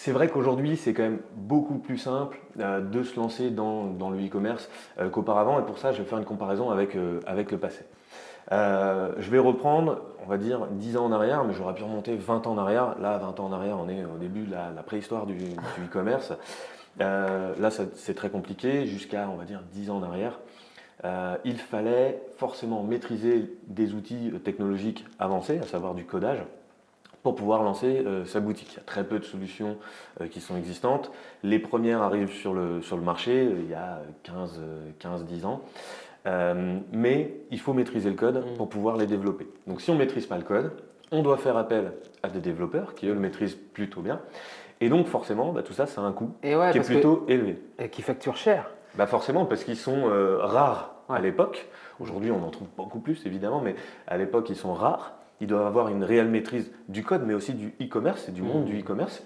C'est vrai qu'aujourd'hui, c'est quand même beaucoup plus simple de se lancer dans le e-commerce qu'auparavant, et pour ça, je vais faire une comparaison avec le passé. Je vais reprendre, on va dire, 10 ans en arrière, mais j'aurais pu remonter 20 ans en arrière. Là, 20 ans en arrière, on est au début de la préhistoire du e-commerce. Là, c'est très compliqué. Jusqu'à, on va dire, 10 ans en arrière, il fallait forcément maîtriser des outils technologiques avancés, à savoir du codage, pour pouvoir lancer sa boutique. Il y a très peu de solutions qui sont existantes. Les premières arrivent sur le marché il y a 15-10 ans. Mais il faut maîtriser le code pour pouvoir les développer. Donc si on ne maîtrise pas le code, on doit faire appel à des développeurs qui, eux, le maîtrisent plutôt bien. Et donc forcément, tout ça, ça a un coût Et ouais, qui est plutôt élevé. Et qui facture cher. Forcément, parce qu'ils sont rares à Ouais. l'époque. Aujourd'hui, on en trouve beaucoup plus, évidemment, mais à l'époque, ils sont rares. Ils doivent avoir une réelle maîtrise du code, mais aussi du e-commerce et du monde du e-commerce.